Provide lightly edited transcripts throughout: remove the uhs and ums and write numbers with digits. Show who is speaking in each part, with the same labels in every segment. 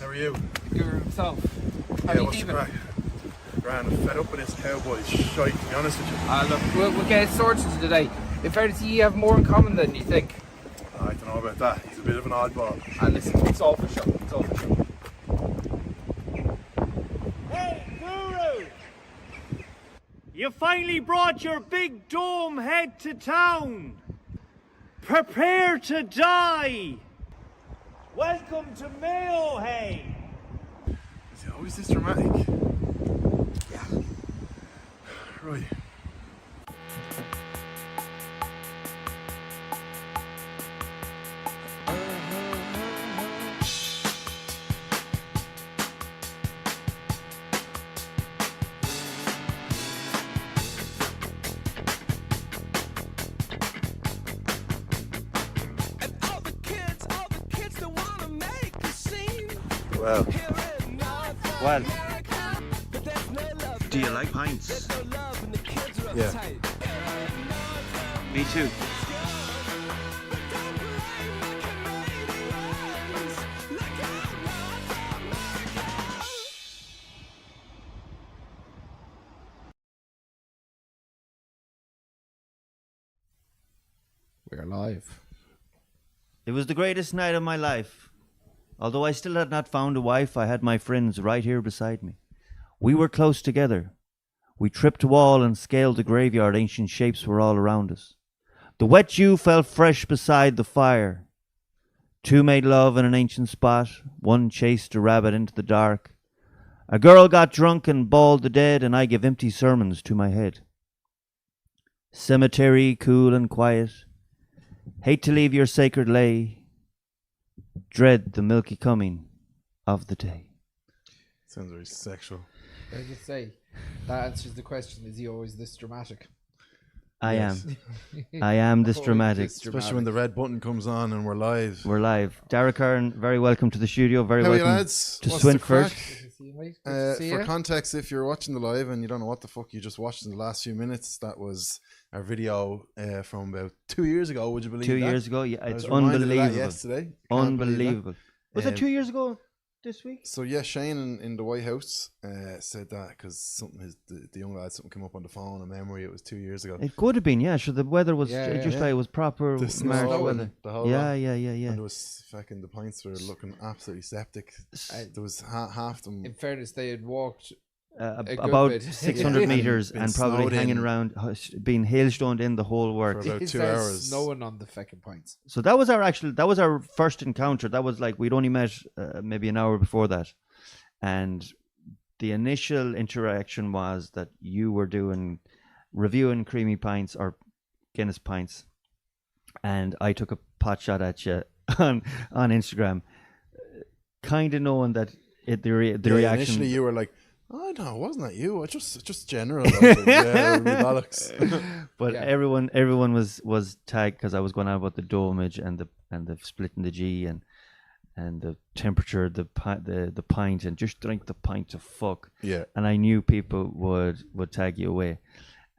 Speaker 1: How are you?
Speaker 2: The guru himself. How
Speaker 1: Yeah,
Speaker 2: you
Speaker 1: what's the
Speaker 2: keeping?
Speaker 1: crack? Grand, I'm fed up with this Cowboys shite, to be honest with you.
Speaker 2: Look, we'll get it sorted today. In fairness, you have more in common than you think.
Speaker 1: I don't know about that. He's a bit of an oddball.
Speaker 2: And listen, it's all for show. It's all for show.
Speaker 3: Hey, Guru! You finally brought your big dome head to town. Prepare to die. Welcome to Mayo, hey.
Speaker 1: Is he always this dramatic? Yeah. Right.
Speaker 4: Well, do you like pints?
Speaker 1: Yeah.
Speaker 4: Me too.
Speaker 2: We're live.
Speaker 4: It was the greatest night of my life. Although I still had not found a wife, I had my friends right here beside me. We were close together. We tripped a wall and scaled the graveyard. Ancient shapes were all around us. The wet dew fell fresh beside the fire. Two made love in an ancient spot. One chased a rabbit into the dark. A girl got drunk and bawled the dead, and I gave empty sermons to my head. Cemetery, cool and quiet. Hate to leave your sacred lay. Dread the milky coming of the day.
Speaker 1: Sounds very sexual.
Speaker 2: I just say, that answers the question, is he always this dramatic?
Speaker 4: I
Speaker 1: Yes.
Speaker 4: am. I am this
Speaker 2: Always
Speaker 4: dramatic.
Speaker 2: this dramatic.
Speaker 1: Especially when the red button comes on and we're live.
Speaker 4: We're live. Daragh, Curran, very welcome to the studio. Very
Speaker 1: How are you,
Speaker 4: welcome
Speaker 1: lads?
Speaker 4: to
Speaker 1: What's the
Speaker 4: Swinford.
Speaker 1: crack?
Speaker 2: Good to see you, mate. Good to see
Speaker 1: For
Speaker 2: you.
Speaker 1: context, if you're watching the live and you don't know what the fuck you just watched in the last few minutes, that was our video from about 2 years ago. Would you believe
Speaker 4: 2
Speaker 1: that?
Speaker 4: years ago, yeah,
Speaker 1: I
Speaker 4: it's
Speaker 1: was reminded of that
Speaker 4: unbelievable.
Speaker 1: yesterday. Can't believe that.
Speaker 4: Unbelievable. Was that
Speaker 1: Um,
Speaker 4: 2 years ago this week?
Speaker 1: So yeah, Shane in the White House said that because the young lad something came up on the phone, a memory. It was 2 years ago.
Speaker 4: It could have been, yeah. Sure, the weather was
Speaker 2: Yeah,
Speaker 4: just
Speaker 1: yeah.
Speaker 4: like it was proper
Speaker 1: The
Speaker 4: March
Speaker 1: snow
Speaker 4: weather.
Speaker 1: and the whole
Speaker 4: Yeah,
Speaker 1: lot.
Speaker 4: yeah.
Speaker 1: And there was fucking the pints were looking absolutely septic. There was half them.
Speaker 2: In fairness, they had walked a good
Speaker 4: About
Speaker 2: bit.
Speaker 4: 600
Speaker 1: Yeah.
Speaker 4: meters
Speaker 1: Been
Speaker 4: and probably
Speaker 1: snowed
Speaker 4: hanging
Speaker 1: in.
Speaker 4: around, being hailstoned in the whole work.
Speaker 1: For about
Speaker 2: It
Speaker 1: 2
Speaker 2: started
Speaker 1: hours.
Speaker 2: snowing on the fucking pints.
Speaker 4: So that was our first encounter. That was like we'd only met maybe an hour before that, and the initial interaction was that you were reviewing creamy pints or Guinness pints, and I took a pot shot at you on Instagram, kind of knowing that the reaction.
Speaker 1: Initially, you were like, "Oh no, wasn't that you? I just general." I was like, yeah, bollocks.
Speaker 4: But
Speaker 2: Yeah.
Speaker 4: everyone was tagged because I was going on about the domage and the splitting the G and the temperature, the pint, and just drink the pint of fuck.
Speaker 1: Yeah.
Speaker 4: And I knew people would tag you away,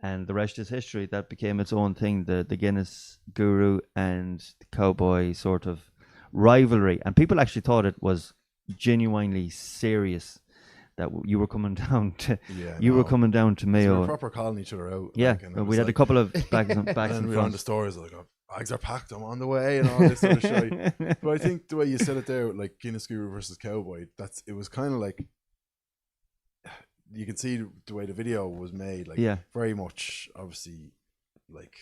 Speaker 4: and the rest is history. That became its own thing. The Guinness guru and the cowboy sort of rivalry, and people actually thought it was genuinely serious. That you were coming down to,
Speaker 1: Yeah,
Speaker 4: you were
Speaker 1: no.
Speaker 4: coming down to
Speaker 1: We
Speaker 4: Mayo.
Speaker 1: were proper calling each other out.
Speaker 4: Yeah,
Speaker 1: like, and it
Speaker 4: we
Speaker 1: was
Speaker 4: had a
Speaker 1: like-
Speaker 4: couple of backs and
Speaker 1: And then
Speaker 4: front.
Speaker 1: we were on the stories like, oh, bags are packed, I'm on the way, and all this sort of shit. But I think the way you said it there, like Guinness Guru versus Cowboy, it was kind of like, you can see the way the video was made, like
Speaker 4: Yeah.
Speaker 1: very much, obviously, like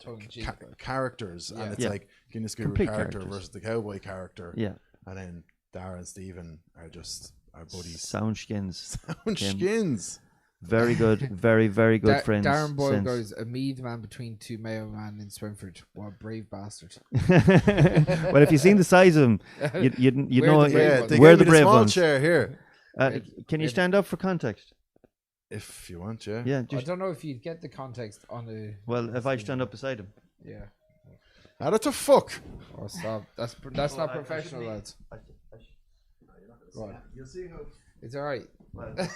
Speaker 2: Tongue-in-cheek.
Speaker 1: characters,
Speaker 2: Yeah.
Speaker 1: and it's
Speaker 4: Yeah.
Speaker 1: like Guinness Guru
Speaker 4: Complete
Speaker 1: character
Speaker 4: characters.
Speaker 1: versus the Cowboy character,
Speaker 4: Yeah,
Speaker 1: and then Daragh and Stephen are just our buddies.
Speaker 4: sound skins.
Speaker 1: Sound skins.
Speaker 4: Very good, very good friends.
Speaker 2: Darren Boyle
Speaker 4: since.
Speaker 2: goes, a Mead man between two Mayo man in Swinford. What a brave bastard.
Speaker 4: Well, if you've seen the size of them, you
Speaker 2: We're
Speaker 4: know
Speaker 2: the brave
Speaker 1: Yeah,
Speaker 2: ones.
Speaker 1: they
Speaker 4: we're
Speaker 1: gave
Speaker 4: the
Speaker 1: me
Speaker 4: brave
Speaker 1: small
Speaker 4: ones.
Speaker 1: chair here,
Speaker 4: Can you stand up for context?
Speaker 1: if you want. Yeah.
Speaker 4: Yeah,
Speaker 2: I
Speaker 4: just
Speaker 2: don't know if you'd get the context on a...
Speaker 4: well, if I stand up beside him.
Speaker 2: Yeah.
Speaker 1: How the fuck?
Speaker 2: Oh, stop. That's not professional, lads. Right.
Speaker 1: You'll see how.
Speaker 2: It's all right.
Speaker 4: Well, there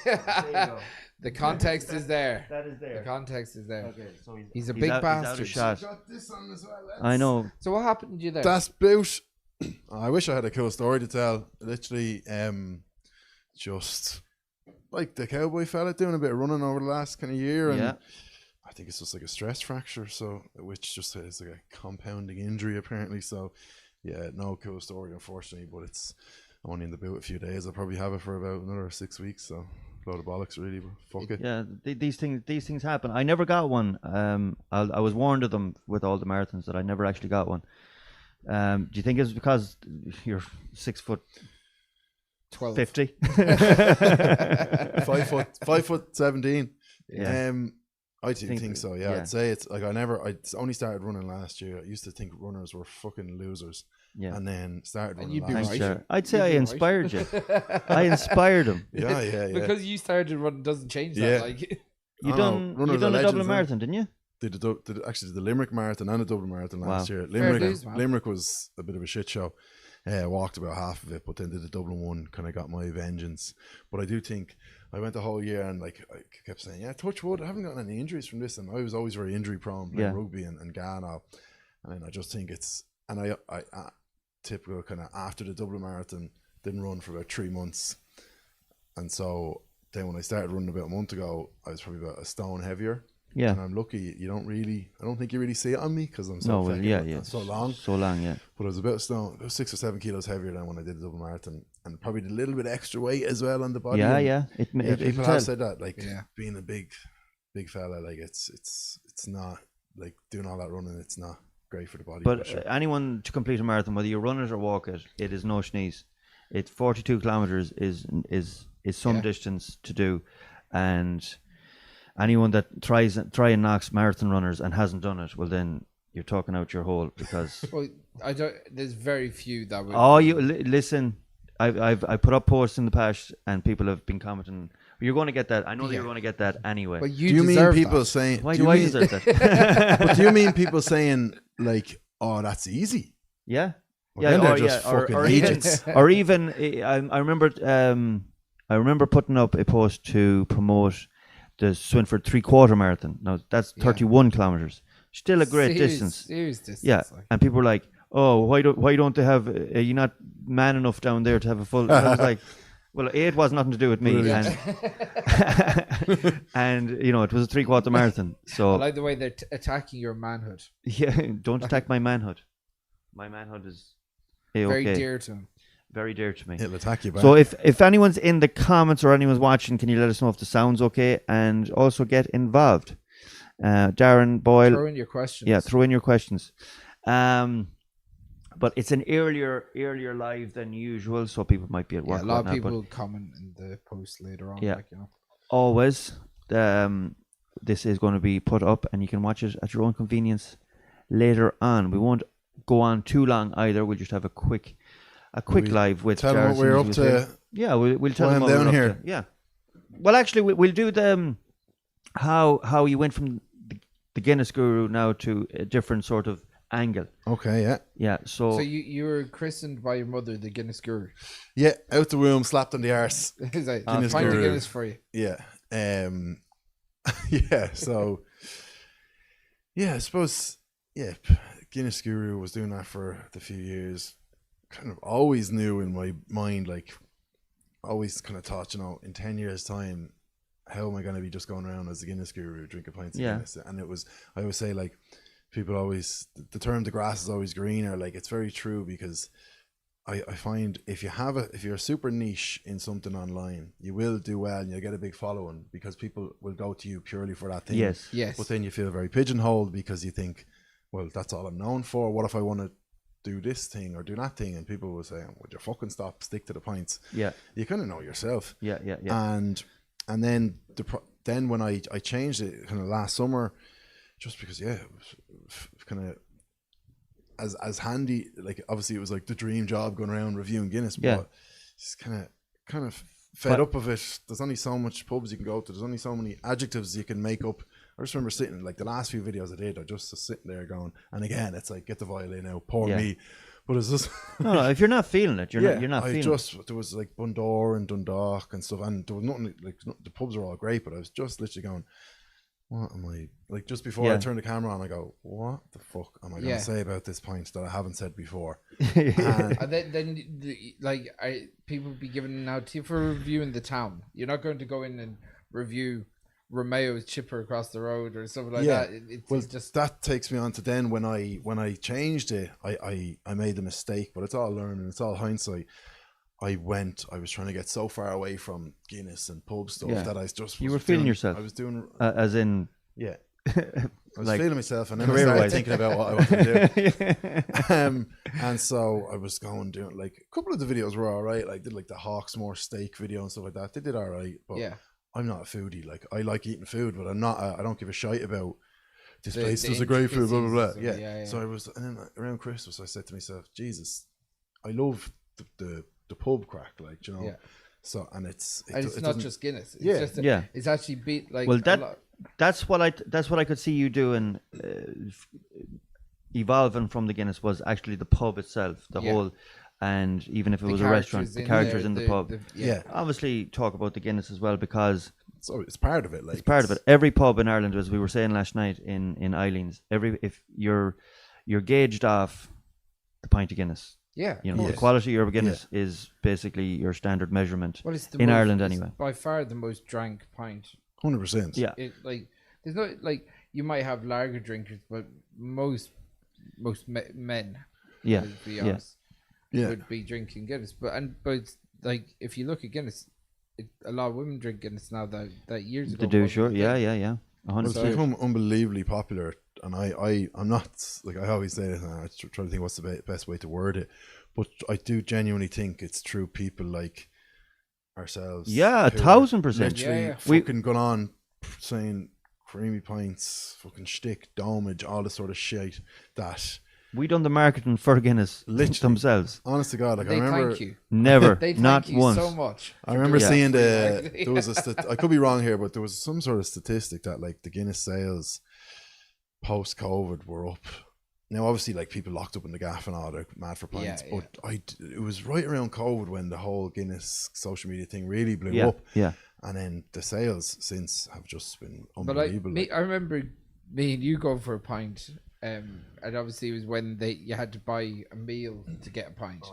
Speaker 4: you go.
Speaker 2: The context is there.
Speaker 4: That is
Speaker 2: The
Speaker 4: there.
Speaker 2: context is there.
Speaker 4: Okay, so
Speaker 2: He's a
Speaker 4: he's
Speaker 2: big
Speaker 4: out of
Speaker 2: bastard.
Speaker 4: shot.
Speaker 1: Got this on as well.
Speaker 4: I know.
Speaker 2: So what happened to you there?
Speaker 1: That's boot. I wish I had a cool story to tell. Literally, just like the cowboy fella doing a bit of running over the last kind of year, and
Speaker 4: Yeah.
Speaker 1: I think it's just like a stress fracture, so which just is like a compounding injury apparently. So yeah, no cool story unfortunately, but I'm only in the boot a few days. I'll probably have it for about another 6 weeks, so a load of bollocks really, but fuck it.
Speaker 4: Yeah, these things happen. I never got one. I was warned of them with all the marathons that I never actually got one. Do you think it's because you're 6'12", 50?
Speaker 1: 5'17".
Speaker 4: Yeah.
Speaker 1: I think so. Yeah,
Speaker 4: yeah.
Speaker 1: I'd say it's like I only started running last year. I used to think runners were fucking losers.
Speaker 4: Yeah.
Speaker 1: And then started running
Speaker 2: you'd be
Speaker 1: last
Speaker 2: right.
Speaker 1: year.
Speaker 4: Sure. I'd say I
Speaker 2: You'd be right.
Speaker 4: inspired you. I inspired him.
Speaker 1: Yeah.
Speaker 2: Because you started running doesn't change that.
Speaker 1: Yeah.
Speaker 2: Like,
Speaker 4: You
Speaker 1: I
Speaker 4: done
Speaker 1: know, runners
Speaker 4: a
Speaker 1: are
Speaker 4: Dublin
Speaker 1: legends,
Speaker 4: marathon, didn't you?
Speaker 1: Did the Limerick Marathon and the Dublin Marathon last
Speaker 4: Wow.
Speaker 1: year.
Speaker 2: Fair dues, man.
Speaker 1: Limerick was a bit of a shit show. Walked about half of it, but then did the Dublin one, kind of got my vengeance. But I do think I went the whole year and like I kept saying, yeah, touch wood, I haven't gotten any injuries from this, and I was always very injury prone playing rugby and Ghana, and I just think it's, and I typical kind of after the Dublin Marathon didn't run for about 3 months, and so then when I started running about a month ago, I was probably about a stone heavier.
Speaker 4: Yeah.
Speaker 1: And I'm lucky I don't think you really see it on me because I'm so so long.
Speaker 4: So long, yeah.
Speaker 1: But I was about 6 or 7 kilos heavier than when I did the Dublin Marathon, and probably a little bit extra weight as well on the body.
Speaker 4: Yeah,
Speaker 1: and
Speaker 4: yeah.
Speaker 1: people have said that, like being a big fella, like it's not like doing all that running. It's not great for the body.
Speaker 4: But
Speaker 1: sure.
Speaker 4: anyone to complete a marathon, whether you run it or walk it, it is no sneeze. It's 42 kilometers is some distance to do, and anyone that try and knocks marathon runners and hasn't done it, well then you're talking out your hole, because
Speaker 2: well, I don't. There's very few that would.
Speaker 4: oh, you listen. I put up posts in the past and people have been commenting. You're going to get that. I know that you're going to get that anyway.
Speaker 2: But
Speaker 1: do you mean
Speaker 2: deserve
Speaker 1: people
Speaker 2: that.
Speaker 1: saying?
Speaker 4: Why do I deserve that?
Speaker 1: But do you mean people saying like, "Oh, that's easy"?
Speaker 4: Yeah.
Speaker 1: Well, then they're just fucking idiots.
Speaker 4: Or even I remember putting up a post to promote the Swinford 3/4 marathon. Now that's 31 kilometers. Still a great distance.
Speaker 2: Serious distance.
Speaker 4: Yeah,
Speaker 2: Like.
Speaker 4: and people were like, "Oh, why don't they have? You're not man enough down there to have a full." I was like, "Well, it was nothing to do with me, and and you know it was a 3/4 marathon." So
Speaker 2: I like the way they're attacking your manhood.
Speaker 4: yeah, don't attack my manhood. My manhood is
Speaker 2: Very dear to him.
Speaker 4: very dear to me.
Speaker 1: It'll attack you back.
Speaker 4: So if anyone's in the comments or anyone's watching, can you let us know if the sound's okay, and also get involved. Darren Boyle,
Speaker 2: Throw in your questions.
Speaker 4: yeah, throw in your questions. But it's an earlier live than usual, so people might be at work.
Speaker 2: Yeah, a lot of
Speaker 4: whatnot,
Speaker 2: people comment in the post later on.
Speaker 4: Yeah.
Speaker 2: Like, you know.
Speaker 4: Always, this is going to be put up, and you can watch it at your own convenience later on. We won't go on too long either. We'll just have a quick live with.
Speaker 1: Tell them what we're up to.
Speaker 4: Yeah, we'll tell them
Speaker 1: while
Speaker 4: what
Speaker 1: I'm
Speaker 4: we're
Speaker 1: down
Speaker 4: up to. Yeah. Well, actually, we'll do the how you went from the Guinness Guru now to a different sort of angle.
Speaker 1: Okay, yeah.
Speaker 4: Yeah. So
Speaker 2: you were christened by your mother the Guinness Guru.
Speaker 1: Yeah, out the womb, slapped on the arse.
Speaker 2: He's like,
Speaker 1: Guinness
Speaker 2: find the
Speaker 1: Guru.
Speaker 2: Guinness for you.
Speaker 1: Yeah. Yeah, so yeah, I suppose Guinness Guru was doing that for the few years. Kind of always knew in my mind, like always kind of thought, you know, in 10 years time, how am I going to be just going around as the Guinness Guru drinking pints of Guinness? And it was, I always say, like, people always, the term the grass is always greener, like it's very true, because I find if you're super niche in something online, you will do well and you'll get a big following because people will go to you purely for that thing.
Speaker 4: yes.
Speaker 1: But then you feel very pigeonholed because you think, well, that's all I'm known for. What if I want to do this thing or do that thing? And people will say, would you fucking stop, stick to the pints?
Speaker 4: Yeah.
Speaker 1: You kind of know yourself.
Speaker 4: Yeah.
Speaker 1: And then then when I changed it kind of last summer, just because it was kind of as handy, like obviously it was like the dream job going around reviewing Guinness, but it's kind of fed up of it. There's only so much pubs you can go to. There's only so many adjectives you can make up. I just remember sitting, like the last few videos I did, I just was sitting there going, and again, it's like, get the violin out, poor me. But it's just
Speaker 4: no, if you're not feeling it, you're not feeling it.
Speaker 1: There was like Bundoor and Dundalk and stuff, and there was nothing, like the pubs are all great, but I was just literally going, what am I like? Just before I turn the camera on, I go, what the fuck am I going to say about this pint that I haven't said before?
Speaker 2: And people be given now to you for reviewing the town. You're not going to go in and review Romeo's chipper across the road or something like that. It's just
Speaker 1: that takes me on to then when I changed it, I made a mistake, but it's all learning, it's all hindsight. I was trying to get so far away from Guinness and pub stuff that I just
Speaker 4: you were feeling yourself.
Speaker 1: I was doing
Speaker 4: as in
Speaker 1: I was feeling myself, and then I
Speaker 4: career-wise.
Speaker 1: started thinking about what I wanted to do. And so I was doing like a couple of the videos were all right. Like did like the Hawksmoor steak video and stuff like that. They did all right, but I'm not a foodie. Like I like eating food, but I'm not. I don't give a shite about this place does a great food. Blah blah blah. Yeah. So I was, and then around Christmas, I said to myself, Jesus, I love the pub crack, like, you know.
Speaker 2: Yeah.
Speaker 1: So and it's
Speaker 2: not just Guinness. It's just it's actually beat like
Speaker 4: that's what I could see you doing, evolving from the Guinness was actually the pub itself, the whole, and even if it was a restaurant, the characters in the pub. Obviously talk about the Guinness as well because
Speaker 1: it's part of it. Like
Speaker 4: it's part of it. Every pub in Ireland, as we were saying last night in Eileen's, if you're gauged off the pint of Guinness.
Speaker 2: Yeah,
Speaker 4: you know, the quality of Guinness is basically your standard measurement.
Speaker 2: Well, it's
Speaker 4: in Ireland anyway.
Speaker 2: By far the most drank pint.
Speaker 1: 100%.
Speaker 4: Yeah.
Speaker 2: There's no you might have lager drinkers, but most men. To be honest, would be drinking Guinness. But like if you look at Guinness, a lot of women drink Guinness now. That years ago.
Speaker 4: They do, sure. Yeah.
Speaker 1: 100%. It's become unbelievably popular. And I'm not, like I always say this, and I try to think what's the best way to word it, but I do genuinely think it's through people like ourselves.
Speaker 4: Yeah, 1,000%.
Speaker 1: Literally fucking gone on saying creamy pints, fucking shtick, domage, all this sort of shit that...
Speaker 4: We done the marketing for Guinness themselves.
Speaker 1: Honest to God, like
Speaker 2: they
Speaker 1: I remember...
Speaker 2: Thank you.
Speaker 4: Never,
Speaker 2: they
Speaker 4: not
Speaker 2: thank you
Speaker 4: once.
Speaker 2: so much.
Speaker 1: I remember seeing there was I could be wrong here, but there was some sort of statistic that like the Guinness sales post-COVID were up. Now obviously like people locked up in the gaff and all, they're mad for pints, but it was right around COVID when the whole Guinness social media thing really blew up, and then the sales since have just been unbelievable.
Speaker 2: But I remember me and you going for a pint, and obviously it was when you had to buy a meal to get a pint.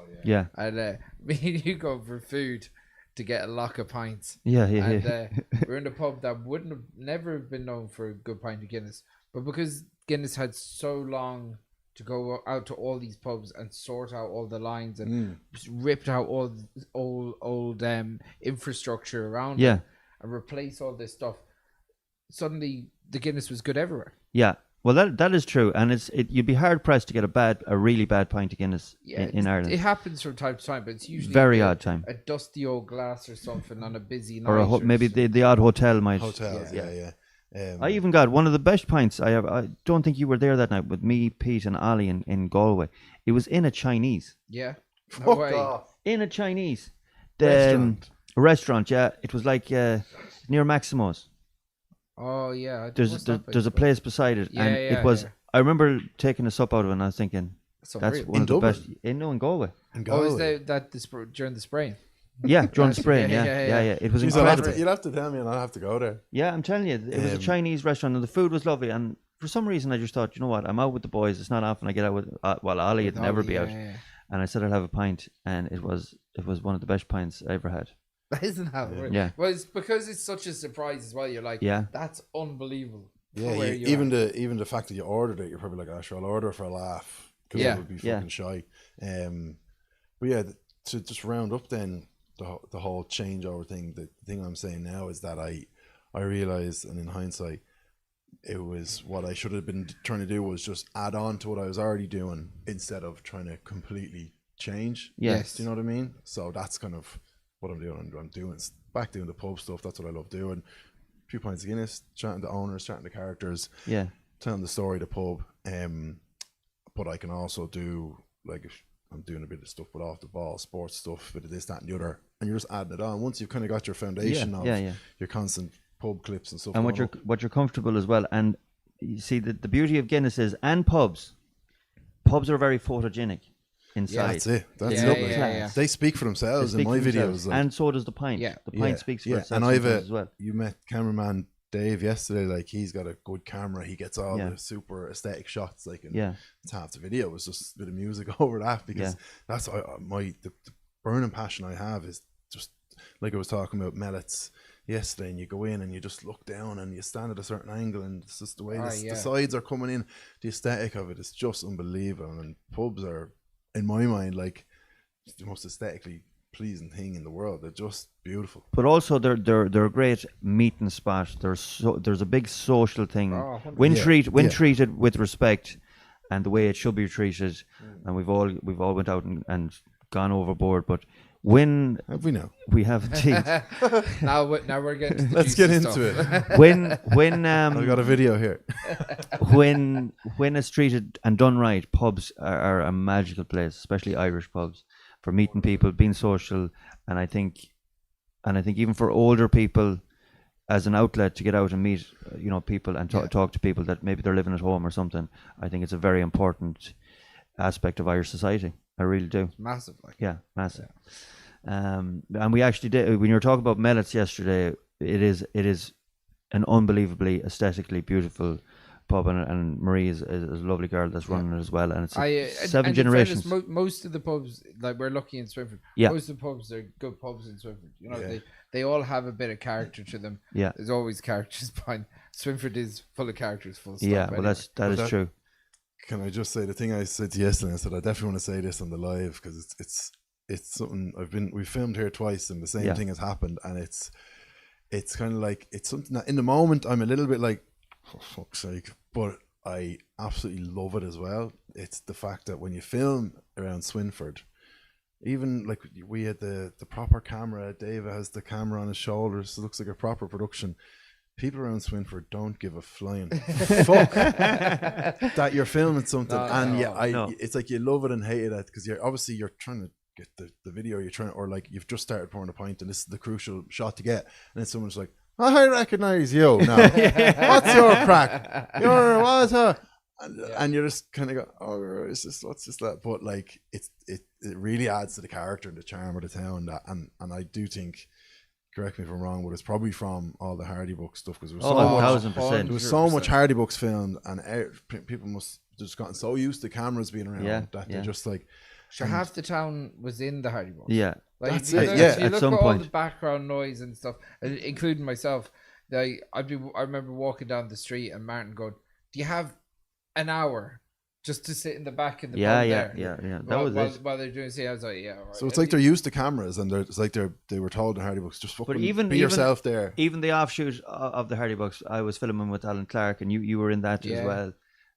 Speaker 2: And me and you go for food to get a lock of pints. We're in a pub that wouldn't have never been known for a good pint of Guinness. But because Guinness had so long to go out to all these pubs and sort out all the lines and just ripped out all old infrastructure around it and replace all this stuff, suddenly the Guinness was good everywhere. Yeah,
Speaker 4: well that is true, and you'd be hard pressed to get a really bad pint of Guinness in Ireland.
Speaker 2: It happens from time to time, but it's usually
Speaker 4: very odd time.
Speaker 2: A dusty old glass or something on a busy night,
Speaker 4: or maybe the odd hotel might.
Speaker 1: Hotels, yeah.
Speaker 4: I even got one of the best pints I have. I don't think you were there that night with me, Pete, and Ali in Galway. It was in a Chinese.
Speaker 2: Yeah.
Speaker 1: No way.
Speaker 4: In a Chinese
Speaker 1: restaurant.
Speaker 4: Yeah, it was like near Maximo's.
Speaker 2: Oh yeah.
Speaker 4: There's a place beside it, and it was. Yeah. I remember taking a sup out of it, and I was thinking, that's one of the best. In Galway.
Speaker 2: Oh, is that during the spraying?
Speaker 4: Yeah, during spraying. Yeah. It was incredible.
Speaker 1: You'll have to tell me, and I'll have to go there.
Speaker 4: Yeah, I'm telling you, it was a Chinese restaurant, and the food was lovely. And for some reason, I just thought, you know what, I'm out with the boys. It's not often I get out with. Ali would never be out, and I said I'd have a pint, and it was one of the best pints I ever had.
Speaker 2: That isn't how it works. Yeah. Well, it's because it's such a surprise as well. You're like, that's unbelievable.
Speaker 1: Yeah, even the fact that you ordered it, you're probably like, sure, I'll order for a laugh because it would be fucking shy. But yeah, to just round up then. The whole changeover thing, the thing I'm saying now is that I realized, and in hindsight, it was what I should have been trying to do was just add on to what I was already doing instead of trying to completely change.
Speaker 4: Yes.
Speaker 1: Do you know what I mean? So that's kind of what I'm doing. I'm doing the pub stuff. That's what I love doing. A few pints of Guinness, chatting to owners, chatting to characters, telling the story of the pub. But I can also do, like, if I'm doing a bit of stuff with off the ball, sports stuff, bit of this, that, and the other, and you're just adding it on. Once you've kind of got your foundation of your constant pub clips and stuff,
Speaker 4: and what you're comfortable as well. And you see the beauty of Guinness is, and pubs are very photogenic inside.
Speaker 1: Yeah, that's it. That's lovely. Yeah. They speak for themselves in my videos,
Speaker 4: and so does the pint. Yeah, the pint speaks for itself.
Speaker 1: And I've
Speaker 4: as well.
Speaker 1: You met cameraman Dave yesterday, like he's got a good camera. He gets all the super aesthetic shots. Like, and it's half the video was just a bit of music over that, because that's the burning passion I have is just like I was talking about Mellets yesterday, and you go in and you just look down and you stand at a certain angle, and it's just the way the sides are coming in. The aesthetic of it is just unbelievable, and pubs are, in my mind, like the most aesthetically pleasing thing in the world. They're just beautiful.
Speaker 4: But also they're a great meeting spot. There's a big social thing when treated with respect and the way it should be treated. And we've all went out and gone overboard, but when
Speaker 1: have we now?
Speaker 4: We have indeed.
Speaker 2: now we're getting to the
Speaker 1: let's get into
Speaker 2: stuff.
Speaker 1: it.
Speaker 4: when
Speaker 1: I got a video here.
Speaker 4: when it's treated and done right, pubs are a magical place, especially Irish pubs, for meeting people, being social, and I think even for older people, as an outlet to get out and meet people and talk to people that maybe they're living at home or something. I think it's a very important aspect of Irish society. I really do.
Speaker 2: It's massive, like.
Speaker 4: Yeah, massive. And we actually did, when you were talking about Mellets yesterday, it is an unbelievably aesthetically beautiful pub, and Marie is a lovely girl that's running it as well, and it's 7 generations.
Speaker 2: Most of the pubs, like we're lucky in Swinford, most of the pubs are good pubs in Swinford. They all have a bit of character to them. Yeah, there's always characters behind. Swinford is full of characters, full stop.
Speaker 4: Yeah, well, that is true.
Speaker 1: Can I just say the thing I said to you yesterday? I said I definitely want to say this on the live, because it's something we filmed here twice and the same thing has happened, and it's kind of like, it's something that in the moment I'm a little bit like, for fuck's sake, but I absolutely love it as well. It's the fact that when you film around Swinford, even like we had the proper camera, Dave has the camera on his shoulders, it looks like a proper production. People around Swinford don't give a flying fuck that you're filming something, it's like you love it and hate it, because you're trying to get the video, or like you've just started pouring a pint and this is the crucial shot to get, and then someone's like, oh, I recognize you now. What's your crack? You're what? And you're just kind of go, oh, what's this that? But like it really adds to the character and the charm of the town. And I do think, correct me if I'm wrong, but it's probably from all the Hardy Book stuff, because there was
Speaker 4: 1000%.
Speaker 1: There was so much Hardy Books filmed, and people must have just gotten so used to cameras being around that they're just like.
Speaker 2: Sure, half the town was in the Hardy Books.
Speaker 4: Yeah,
Speaker 2: like,
Speaker 1: that's it.
Speaker 2: You look at all the background noise and stuff, including myself. I remember walking down the street and Martin going, "Do you have an hour just to sit in the back of the pub there?"
Speaker 4: Yeah.
Speaker 2: While they're doing I was like, yeah. Right.
Speaker 1: So it's like they're used to cameras, and it's like they were told in Hardy Books, just fucking be yourself there.
Speaker 4: Even the offshoot of the Hardy Books, I was filming with Alan Clark, and you were in that as well.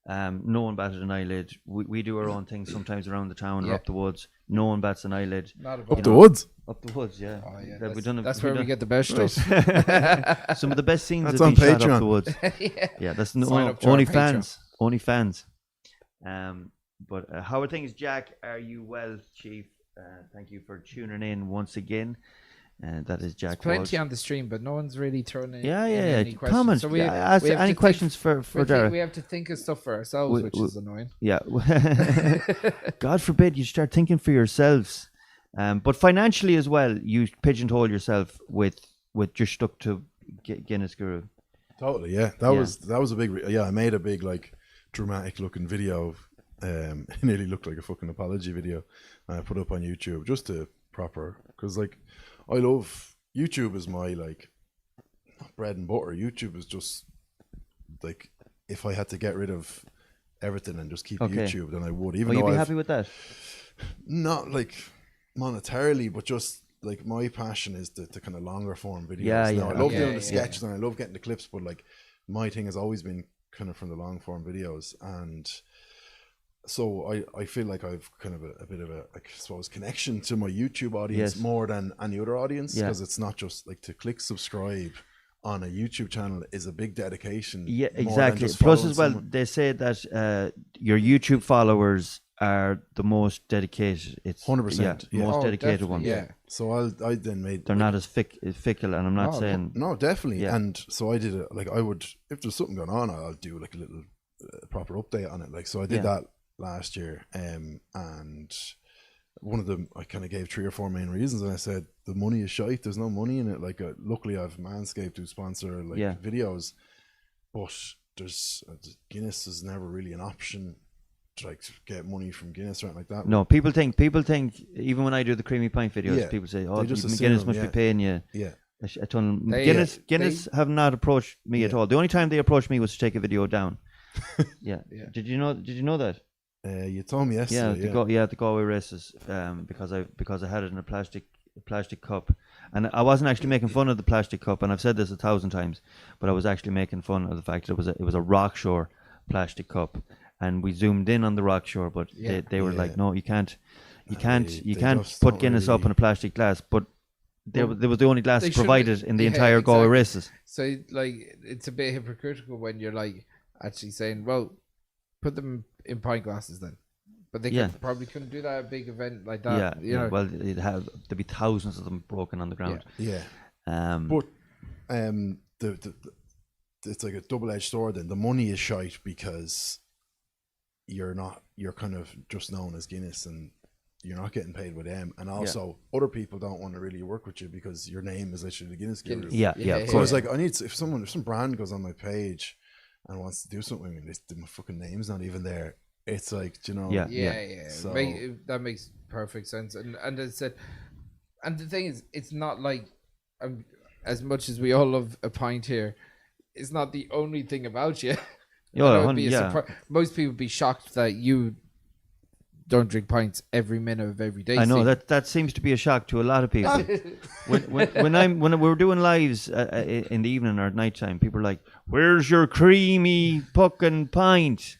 Speaker 4: No one batted an eyelid. We do our own thing sometimes around the town or up the woods. No one bats an eyelid.
Speaker 1: Up the woods,
Speaker 4: yeah.
Speaker 2: Oh, yeah. That's where we get the best stuff.
Speaker 4: Some of the best scenes
Speaker 1: that's
Speaker 4: have been
Speaker 1: on
Speaker 4: shot
Speaker 1: Patreon.
Speaker 4: up the woods. Yeah, that's only fans. But how are things, Jack? Are you well, Chief? Thank you for tuning in once again. That is Jack.
Speaker 2: There's plenty on the stream, but no one's really turning.
Speaker 4: Any questions. Comments. So we ask any questions for Daragh.
Speaker 2: We have to think of stuff for ourselves, which is annoying.
Speaker 4: Yeah. God forbid you start thinking for yourselves. But financially as well, you pigeonhole yourself with just stuck to Guinness Guru.
Speaker 1: Totally, yeah. That was a big. I made a big like dramatic looking video. It nearly looked like a fucking apology video. And I put it up on YouTube just to because like. I love YouTube is my like bread and butter. YouTube is just like, if I had to get rid of everything and just keep YouTube, then I would. Even though
Speaker 4: you'd be happy with that?
Speaker 1: Not like monetarily, but just like my passion is the kind of longer form videos.
Speaker 4: Yeah.
Speaker 1: I love doing the sketches and I love getting the clips, but like my thing has always been kind of from the long form videos, and so I feel like I've kind of a bit of a, I suppose, connection to my YouTube audience more than any other audience, because it's not just like to click subscribe on a YouTube channel is a big dedication. Yeah,
Speaker 4: exactly. Plus as well, they say that your YouTube followers are the most dedicated. It's
Speaker 1: 100%.
Speaker 4: Most dedicated ones.
Speaker 1: Yeah. So I then made.
Speaker 4: They're not as fickle, and I'm not saying.
Speaker 1: No, definitely. Yeah. And so I did it. Like I would, if there's something going on, I'll do like a little proper update on it. Like so, I did that last year, and one of them, I kind of gave 3 or 4 main reasons, and I said the money is shite. There's no money in it. Like, luckily I've Manscaped who sponsor videos, but there's Guinness is never really an option to like get money from Guinness or anything like that.
Speaker 4: No, people think even when I do the creamy pint videos, people say, "Oh, Guinness must be paying you."
Speaker 1: Yeah.
Speaker 4: A ton. Guinness have not approached me at all. The only time they approached me was to take a video down. yeah. Did you know that?
Speaker 1: You told me yesterday.
Speaker 4: The Galway races. Because I had it in a plastic cup, and I wasn't actually making fun of the plastic cup, and I've said this 1,000 times, but I was actually making fun of the fact that it was a Rockshore plastic cup, and we zoomed in on the Rockshore, but they were like, no, you can't put Guinness up in a plastic glass, but there was the only glass provided in the entire Galway races.
Speaker 2: So like it's a bit hypocritical when you're like actually saying, well, put them in pint glasses then. But they probably couldn't do that at a big event like that.
Speaker 4: Well, there'd be thousands of them broken on the ground.
Speaker 1: But it's like a double-edged sword. Then the money is shite because you're kind of just known as Guinness, and you're not getting paid with them. And also, other people don't want to really work with you because your name is literally the Guinness Guru. So it's like, if some brand goes on my page and wants to do something with me, my fucking name's not even there. It's like, So,
Speaker 2: that makes perfect sense. And as I said, and the thing is, it's not like as much as we all love a pint here, it's not the only thing about you. Most people would be shocked that you don't drink pints every minute of every day.
Speaker 4: I know that seems to be a shock to a lot of people. when we're doing lives in the evening or at night time, people are like, "Where's your creamy fucking pint?"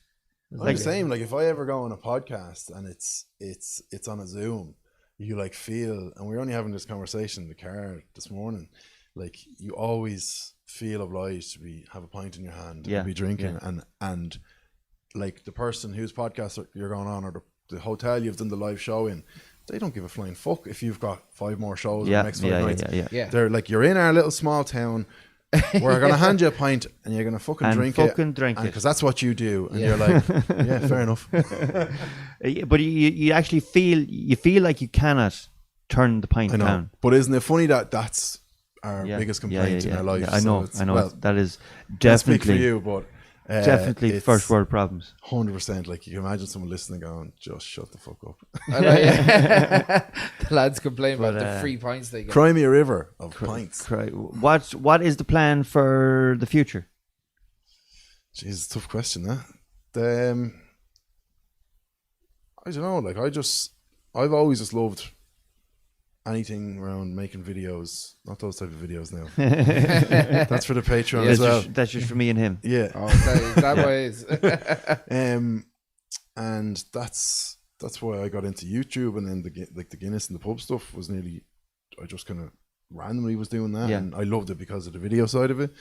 Speaker 1: I'm saying, like, if I ever go on a podcast and it's on a Zoom, you like feel, and we're only having this conversation in the car this morning, like you always feel obliged to have a pint in your hand and be drinking, and like the person whose podcast you're going on, or the hotel you've done the live show in, they don't give a flying fuck if you've got 5 more shows in the next 5 nights. They're like, you're in our little small town. We're going to hand you a pint and you're going to fucking drink it. Because that's what you do. And you're like, yeah, fair enough.
Speaker 4: But you actually feel like you cannot turn the pint down.
Speaker 1: But isn't it funny that that's our biggest complaint in our life?
Speaker 4: I know. Well, that is definitely.
Speaker 1: Speak for you, but
Speaker 4: definitely first world problems.
Speaker 1: 100%. Like, you can imagine someone listening going, just shut the fuck up.
Speaker 2: The lads complain about the free pints they get.
Speaker 1: Cry me a river of pints.
Speaker 4: What is the plan for the future?
Speaker 1: Jeez, tough question, I don't know. Like, I've always just loved anything around making videos. Not those type of videos now. That's for the Patreon as well.
Speaker 4: That's just for me and him.
Speaker 1: Yeah.
Speaker 2: Oh, that way is.
Speaker 1: And that's why I got into YouTube, and then the Guinness and the pub stuff was nearly, I just kind of randomly was doing that, and I loved it because of the video side of it.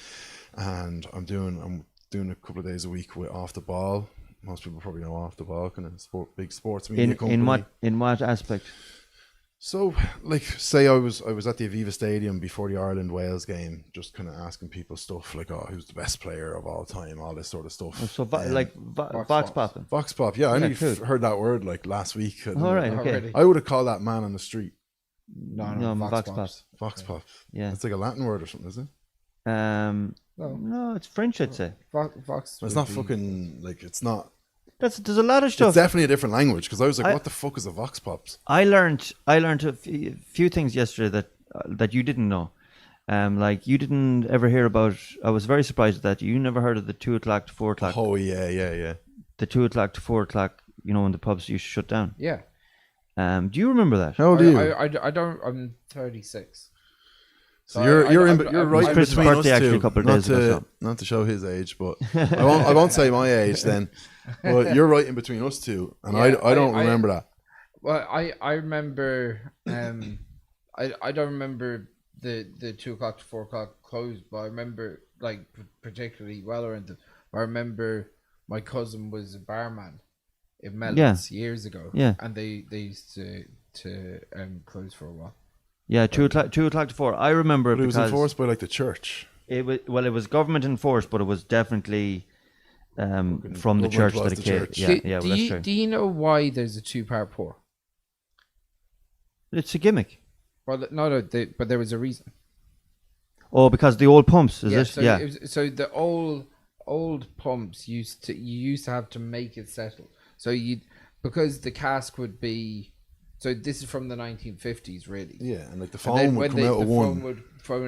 Speaker 1: And I'm doing a couple of days a week with Off the Ball. Most people probably know Off the Ball, kind of big sports media company.
Speaker 4: In what aspect?
Speaker 1: So, like, say I was at the Aviva Stadium before the Ireland-Wales game, just kind of asking people stuff like, oh, who's the best player of all time, all this sort of stuff.
Speaker 4: So, Vox Popping?
Speaker 1: Vox Pop, yeah. I only heard that word, like, last week.
Speaker 4: All right, okay.
Speaker 1: I would have called that man on the street.
Speaker 2: No,
Speaker 4: Vox Pop.
Speaker 1: Vox Pop.
Speaker 4: Yeah.
Speaker 1: It's like a Latin word or something, is it?
Speaker 4: No, it's French, I'd say.
Speaker 2: Vox.
Speaker 1: It's not fucking, like, it's not.
Speaker 4: There's a lot of stuff.
Speaker 1: It's definitely a different language, because I was like, what the fuck is a Vox Pops?
Speaker 4: I learned a few things yesterday that you didn't know. Like, you didn't ever hear about. I was very surprised that you never heard of the 2 o'clock to 4 o'clock.
Speaker 1: Oh yeah.
Speaker 4: The 2 o'clock to 4 o'clock. You know, when the pubs used to shut down.
Speaker 2: Yeah.
Speaker 4: Do you remember that?
Speaker 1: How old are you?
Speaker 2: I don't. I'm 36.
Speaker 1: So you're right in between us two.
Speaker 4: A couple of days ago,
Speaker 1: not to show his age, but I won't say my age then. But you're right in between us two, and I don't remember that.
Speaker 2: Well, I remember. I don't remember the 2 o'clock to 4 o'clock close, but I remember, like, particularly well around them. I remember my cousin was a barman in Melons years ago, and they used to close for a while.
Speaker 4: Yeah, 2 o'clock to 4. I remember
Speaker 1: it was enforced by, like, the church.
Speaker 4: It was government enforced, but it was definitely from the church that it came. Yeah, well, that's true.
Speaker 2: Do you know why there's a 2-part pour?
Speaker 4: It's a gimmick.
Speaker 2: Well, no, but there was a reason.
Speaker 4: Oh, because the old pumps, is it?
Speaker 2: So
Speaker 4: Yeah.
Speaker 2: So the old pumps you used to have to make it settle. So because the cask would be. So this is from the 1950s, really.
Speaker 1: Yeah, and like the foam would come out of one.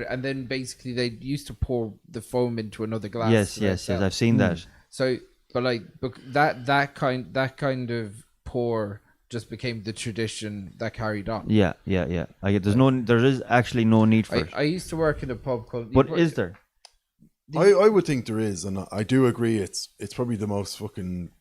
Speaker 2: And then basically they used to pour the foam into another glass.
Speaker 4: Yes. I've seen that.
Speaker 2: So, but like that kind of pour just became the tradition that carried on.
Speaker 4: Yeah. There is actually no need for it.
Speaker 2: I used to work in a pub called.
Speaker 4: But is there?
Speaker 1: I would think there is, and I do agree. It's probably the most fucking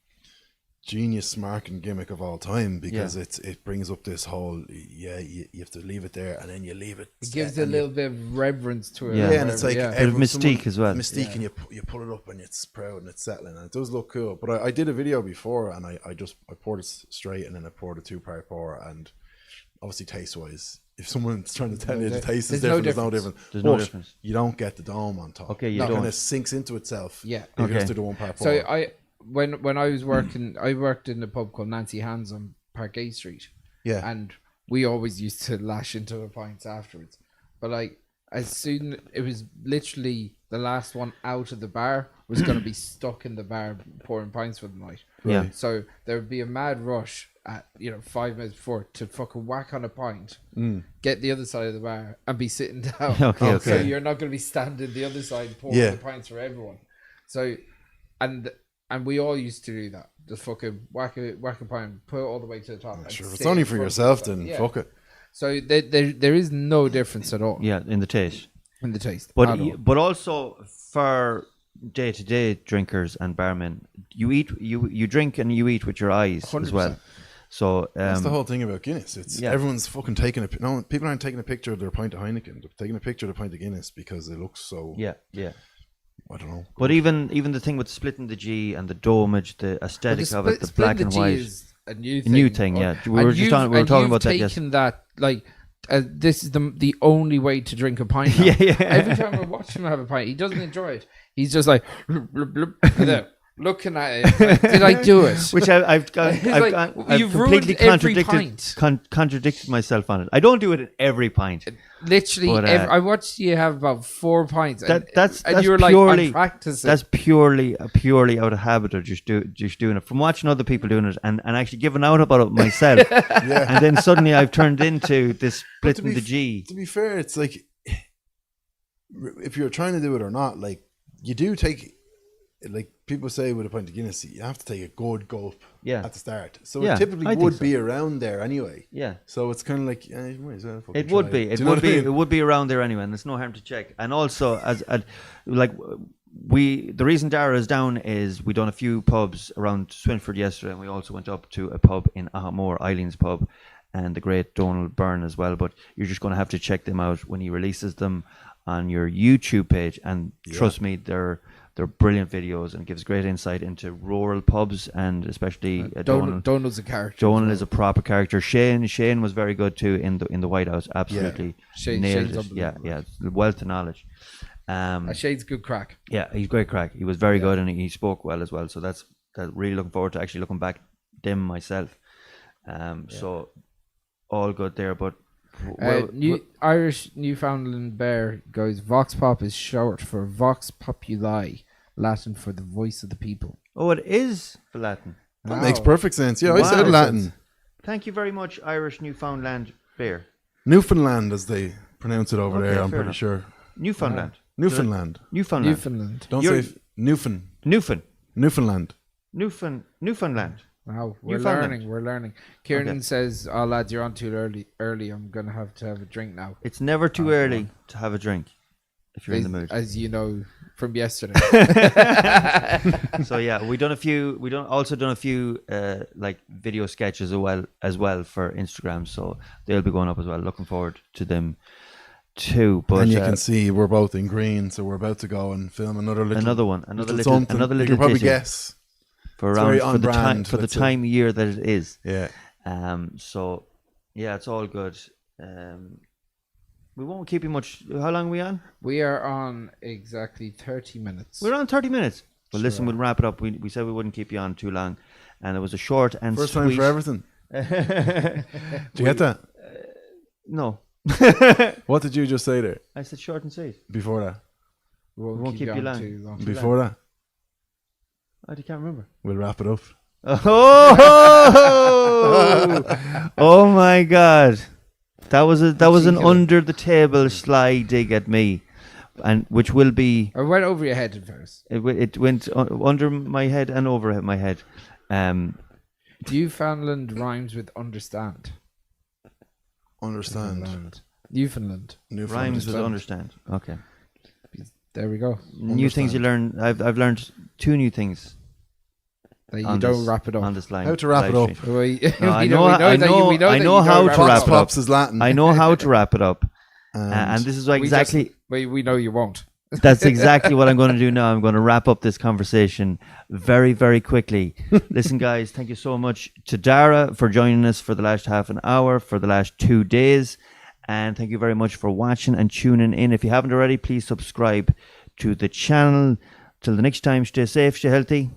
Speaker 1: genius marketing gimmick of all time, because it brings up this whole you have to leave it there, and then you leave it.
Speaker 2: It gives a little bit of reverence to it.
Speaker 4: Yeah,
Speaker 1: and it's like
Speaker 4: a bit of mystique as well.
Speaker 1: Mystique, and you pull it up, and it's proud and it's settling, and it does look cool. But I did a video before, and I poured it straight, and then I poured a 2-part pour, and obviously taste wise, if someone's trying to tell you the taste is different, there's no difference.
Speaker 4: There's no difference.
Speaker 1: You don't get the dome on top.
Speaker 4: Okay, you don't.
Speaker 1: It kind of sinks into itself.
Speaker 2: Yeah.
Speaker 1: If you just do the 1-part pour.
Speaker 2: So when I was working, I worked in a pub called Nancy Hands on Parkgate Street.
Speaker 1: Yeah.
Speaker 2: And we always used to lash into the pints afterwards. But like, as soon, it was literally the last one out of the bar was going to be stuck in the bar pouring pints for the night.
Speaker 4: Yeah.
Speaker 2: So there would be a mad rush at 5 minutes before to fucking whack on a pint, get the other side of the bar, and be sitting down.
Speaker 4: Okay.
Speaker 2: So you're not going to be standing the other side pouring the pints for everyone. So, and we all used to do that. Just fucking whack a pint, put it all the way to the top.
Speaker 1: Sure, if it's only for yourself, then fuck it.
Speaker 2: So there is no difference at all.
Speaker 4: Yeah, in the taste.
Speaker 2: But
Speaker 4: also for day-to-day drinkers and barmen, you drink and you eat with your eyes 100%. As well. So
Speaker 1: that's the whole thing about Guinness. It's everyone's fucking taking people aren't taking a picture of their pint of Heineken. They're taking a picture of the pint of Guinness because it looks so.
Speaker 4: Yeah.
Speaker 1: I don't know.
Speaker 4: But even the thing with splitting the G and the domage, the aesthetic of it, the black and white,
Speaker 2: is a new thing.
Speaker 4: Yeah. We were talking about that.
Speaker 2: Taken that like. This is the only way to drink a pint now.
Speaker 4: Yeah.
Speaker 2: Every time I watch him have a pint, he doesn't enjoy it. He's just like and then looking at it. Like, did I do it?
Speaker 4: Which I've completely contradicted myself on it. I don't do it in every pint.
Speaker 2: Literally, but, I watched you have about 4 pints.
Speaker 4: That's
Speaker 2: you were
Speaker 4: purely,
Speaker 2: like, I'm practicing.
Speaker 4: That's purely out of habit of just doing it. From watching other people doing it and actually giving out about it myself. And then suddenly I've turned into this splitting the G.
Speaker 1: To be fair, it's like, if you're trying to do it or not, like, you do take, like people say with a pint of Guinness, you have to take a good gulp at the start. So it typically would be around there anyway.
Speaker 4: Yeah.
Speaker 1: So it's kind of like, you might as well
Speaker 4: it would be. It would be around there anyway, and there's no harm to check. And also, the reason Daragh is down is we done a few pubs around Swinford yesterday, and we also went up to a pub in Ahamore, Eileen's pub, and the great Donald Byrne as well. But you're just going to have to check them out when he releases them on your YouTube page, and trust me, they're brilliant videos, and gives great insight into rural pubs, and especially
Speaker 2: Donald's a character.
Speaker 4: Donald is a proper character. Shane was very good too in the White House. Absolutely nailed it. Yeah, wealth of knowledge.
Speaker 2: Shane's good crack.
Speaker 4: Yeah, he's great crack. He was very good, and he spoke well as well. So that's really looking forward to actually looking back them myself. So all good there, but.
Speaker 2: Irish Newfoundland Bear goes, Vox Pop is short for Vox Populi, Latin for the voice of the people.
Speaker 4: Oh, it is for Latin.
Speaker 1: That makes perfect sense. Yeah, I said Latin.
Speaker 4: Thank you very much, Irish Newfoundland Bear.
Speaker 1: Newfoundland, as they pronounce it over there, I'm pretty sure.
Speaker 4: Newfoundland.
Speaker 1: Newfoundland.
Speaker 4: Don't
Speaker 1: say Newfoundland.
Speaker 4: Newfoundland.
Speaker 2: Wow, we're learning. Kieran says, "Oh lads, you're on too early. I'm gonna have to have a drink now."
Speaker 4: It's never too early to have a drink if you're in the mood,
Speaker 2: as you know from yesterday.
Speaker 4: So yeah, we also done a few like video sketches as well for Instagram, so they'll be going up as well. Looking forward to them too. But
Speaker 1: and you can see we're both in green, so we're about to go and film another little. You can probably guess.
Speaker 4: For the time of year that it is.
Speaker 1: Yeah.
Speaker 4: So yeah, it's all good. We won't keep you much. How long are we on?
Speaker 2: We are on exactly 30 minutes.
Speaker 4: We're on 30 minutes. Well, listen, we'll wrap it up. We said we wouldn't keep you on too long, and it was a short and
Speaker 1: first
Speaker 4: sweet.
Speaker 1: time for everything. Do you get that?
Speaker 4: No.
Speaker 1: What did you just say there?
Speaker 4: I said short and sweet.
Speaker 1: Before that?
Speaker 2: We won't keep you long.
Speaker 1: Before that?
Speaker 4: I can't remember.
Speaker 1: We'll wrap it up.
Speaker 4: Oh! Oh my God! That was an under the table sly dig at me, and which will be.
Speaker 2: I went over your head at first.
Speaker 4: It went under my head and over my head.
Speaker 2: Newfoundland rhymes with understand.
Speaker 1: Understand.
Speaker 2: Newfoundland
Speaker 4: rhymes with understand. Okay.
Speaker 2: There we go.
Speaker 4: New things you learn. I've learned 2 new things.
Speaker 2: That you don't wrap it up
Speaker 4: on this line.
Speaker 1: How to wrap it up?
Speaker 4: I know how to wrap it up.
Speaker 1: Pops is Latin.
Speaker 4: I know how to wrap it up, and this is exactly.
Speaker 2: We know you won't.
Speaker 4: That's exactly what I'm going to do now. I'm going to wrap up this conversation very, very quickly. Listen, guys, thank you so much to Daragh for joining us for the last half an hour, for the last 2 days. And thank you very much for watching and tuning in. If you haven't already, please subscribe to the channel. Till the next time, stay safe, stay healthy.